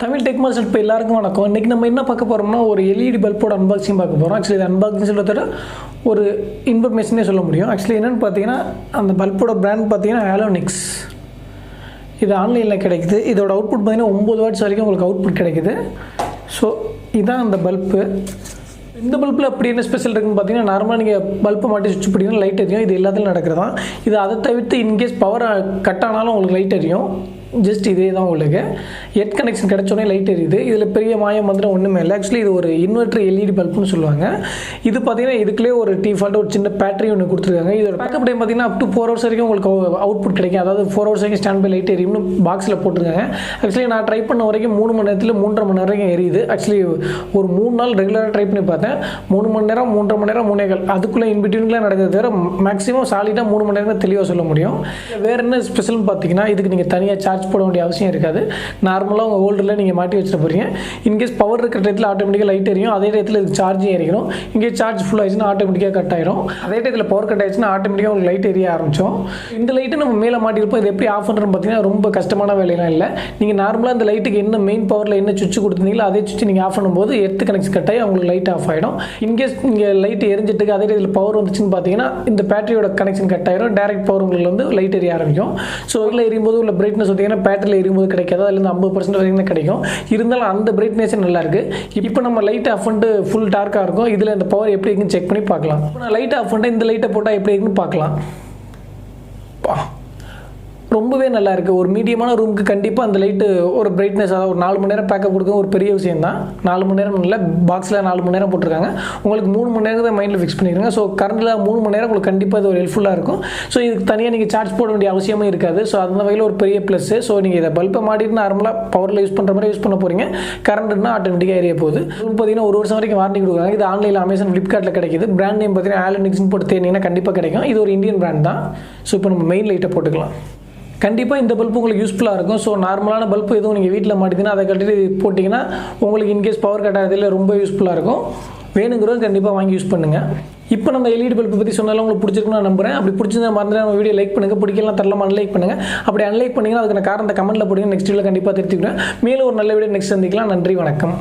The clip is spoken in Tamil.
தமிழ் டெக் மாஸ்டர் இப்போ எல்லாருக்கும் வணக்கம். இன்றைக்கி நம்ம என்ன பார்க்க போகிறோம்னா ஒரு எல்இடி பல்போட அன்பாக்சிங் பார்க்க போகிறோம். ஆக்சுவலி இது அன்பாக்சிங் சொல்கிறத ஒரு இன்ஃபர்மேஷனே சொல்ல முடியும். ஆக்சுவலி என்னென்னு பார்த்தீங்கன்னா அந்த பல்போட பிராண்ட் பார்த்தீங்கன்னா Halonix. இது ஆன்லைனில் கிடைக்குது. இதோட அவுட்புட் பார்த்தீங்கன்னா 9 வாட்ஸ் வரைக்கும் உங்களுக்கு அவுட்புட் கிடைக்குது. ஸோ இதுதான் அந்த பல்பு. இந்த பல்பில் அப்படி என்ன ஸ்பெஷல் இருக்குன்னு பார்த்தீங்கன்னா நார்மலாக நீங்கள் பல்பை மாட்டி சுவிட்ச் பிடிக்கணும் லைட் எரியும். இது எல்லாத்துலையும் நடக்கிறதான். இது அதை தவிர்த்து இன்கேஸ் பவர் கட் ஆனாலும் உங்களுக்கு லைட் எரியும். ஜஸ்ட் இதே தான் உங்களுக்கு ஹெட் கனெக்ஷன் கிடச்சோடனே லைட் எரியுது. இதில் பெரிய மாயம் வந்துடும் ஒன்றுமே இல்லை. ஆக்சுவலி இது ஒரு இன்வெர்டர் எல்இடி பல்புன்னு சொல்லுவாங்க. இது பார்த்தீங்கன்னா இதுக்குள்ளே ஒரு டிஃபால்ட் ஒரு சின்ன பேட்டரி ஒன்று கொடுத்துருக்காங்க. இதோட பேக்கப் டைம் பார்த்தீங்கன்னா அப் டு 4 ஹவர்ஸ் வரைக்கும் உங்களுக்கு அவுட்புட் கிடைக்கும். அதாவது 4 ஹவர்ஸ் வரைக்கும் ஸ்டாண்ட் பை லைட் எரியும்னு பாக்ஸில் போட்டிருக்காங்க. ஆக்சுவலி நான் ட்ரை பண்ண வரைக்கும் 3 மணி நேரத்தில் 3.5 மணி நேரம் வரைக்கும் எரியுது. ஆக்சுவலி ஒரு 3 நாள் ரெகுலராக ட்ரை பண்ணி பார்த்தேன். 3 மணி நேரம் 3.5 மணி நேரம் 3 கால் அதுக்குள்ளே இன்பிட்வீன்லாம் நடக்கிறது வேறு. மேக்ஸிமம் சாலிடாக 3 மணி நேரம் தெளிவாக சொல்ல முடியும். வேறு என்ன ஸ்பெஷல்னு பார்த்தீங்கன்னா இதுக்கு நீங்கள் தனியாக சார்ஜ் போட வேண்டிய அவசியம் இருக்காது. நார்மலாக உங்கள் ஹோல்டரில் நீங்கள் மாட்டி வச்சுட்டு போகிறீங்க. இன்கேஸ் பவர் இருக்கிற டயத்தில் ஆட்டோமேட்டிக்காக லைட் எரியும். அதே டயத்தில் இதுக்கு சார்ஜும் எரிக்கணும். இன்கேஸ் சார்ஜ் ஃபுல் ஆயிடுச்சுன்னா ஆட்டோமேட்டிக்காக கட் ஆயிடும். அதே டயத்தில் பவர் கட் ஆயிடுச்சுன்னா ஆட்டோமேட்டிக்காக உங்களுக்கு லைட் எரிய ஆரம்பிச்சோம். இந்த லைட்டு நம்ம மேலே மாட்டியிருப்போம். இது எப்படி ஆஃப் பண்ணுறோன்னு பார்த்தீங்கன்னா ரொம்ப கஷ்டமான வேலையெல்லாம் இல்லை. நீங்கள் நார்மலாக இந்த லைட்டுக்கு என்ன மெயின் பவரில் என்ன சுவிட்ச் கொடுத்துருந்தீங்களோ அதே சுவிட்ச் நீங்கள் ஆஃப் பண்ணும்போது எர்த் கனெக்ஷன் கட் ஆகி உங்களுக்கு லைட் ஆஃப் ஆகிடும். இன்கேஸ் நீங்கள் லைட் எரிஞ்சிட்டு அதே டயத்தில் பவர் வந்துச்சுன்னு பார்த்தீங்கன்னா இந்த பேட்டரியோட கனெக்ஷன் கட் ஆயிடும். டேரக்ட் பவர் உங்களுக்கு வந்து லைட் எரிய ஆரம்பிக்கும். ஸோ இதில் எரியும்போது உள்ள பிரைட்னஸ் பார்த்தீங்கன்னா பேட்டரியில் எரியும்போது கிடைக்காது. அதில் 50% வரைக்கும் கிடைக்கும். இருந்தாலும் அந்த பிரைட்னஸ் நல்லா இருக்கு. இப்போ நம்ம லைட் ஆஃப் பண்ணிட்டு ஃபுல் டார்க்காக இருக்கும். இதில் இந்த பவர் எப்படி இருக்குன்னு செக் பண்ணி பார்க்கலாம். இப்போ நான் லைட் ஆஃப் பண்ணிட்டு இந்த லைட்டை போட்டால் எப்படி இருக்குன்னு பார்க்கலாம். ரொம்பவே நல்லா இருக்குது. ஒரு மீடியமான ரூமுக்கு கண்டிப்பாக அந்த லைட்டு ஒரு பிரைட்னஸ் அதாவது ஒரு 4 மணி நேரம் பேக்கப் கொடுக்க ஒரு பெரிய விஷயம் தான். 4 மணி நேரம் இல்லை, பாக்ஸில் 4 மணி நேரம் போட்டிருக்காங்க. உங்களுக்கு 3 மணி நேரம் தான் மைண்டில் ஃபிக்ஸ் பண்ணிடுங்க. ஸோ கரண்டில் 3 மணி நேரம் உங்களுக்கு கண்டிப்பாக இது ஒரு ஹெல்ப்ஃபுல்லாக இருக்கும். ஸோ இதுக்கு தனியாக நீங்கள் சார்ஜ் போட வேண்டிய அவசியமும் இருக்காது. ஸோ அந்த வகையில் ஒரு பெரிய ப்ளஸ். ஸோ நீங்கள் இதை பல்பை மாட்டிட்டு நார்மலாக பவரில் யூஸ் பண்ணுற மாதிரி யூஸ் பண்ண போகிறீங்க. கரண்ட்னா ஆட்டோமேட்டிக்காக எரிய போகுது. பார்த்தீங்கன்னா 1 வருஷம் வரைக்கும் வாரண்டி கொடுக்குறாங்க. இது ஆன்லைனில் அமேசான் ஃப்ளிப்கார்ட்டில் கிடைக்குது. பிராண்ட் நேம் பார்த்தீங்கன்னா Halonixன்னு போட்டு தேடினீங்கன்னா கண்டிப்பாக கிடைக்கும். இது ஒரு இந்தியன் பிராண்ட் தான். ஸோ இப்போ நம்ம மெயின் லைட்டை போட்டுக்கலாம். கண்டிப்பாக இந்த பல்பு உங்களுக்கு யூஸ்ஃபுல்லாக இருக்கும். ஸோ நார்மலான பல்பு எதுவும் நீங்கள் வீட்டில் மாட்டிங்கன்னா அதை கட்டிட்டு போட்டிங்கன்னா உங்களுக்கு இன்கேஸ் பவர் கட் ஆகிறதுல ரொம்ப யூஸ்ஃபுல்லாக இருக்கும். வேணுங்கிறது கண்டிப்பாக வாங்கி யூஸ் பண்ணுங்கள். இப்போ நம்ம எல்இடி பல்பு பற்றி சொன்னாலும் உங்களுக்கு பிடிச்சிருக்குன்னு நான் நம்புறேன். அப்படி பிடிச்சிருந்தா மறந்துட்டு நம்ம வீடியோ லைக் பண்ணுங்கள். பிடிக்கலாம் தரலாமா அன்லைக் பண்ணுங்கள். அப்படி அன்லைக் பண்ணிங்கன்னா அதுக்கு காரணத்தை கமெண்ட்டில் போடுங்க. நெக்ஸ்ட் வீடியோவில் கண்டிப்பாக தெரிஞ்சுக்கிறேன். மேலும் ஒரு நல்ல வீடியோ நெக்ஸ்ட் சந்திக்கலாம். நன்றி, வணக்கம்.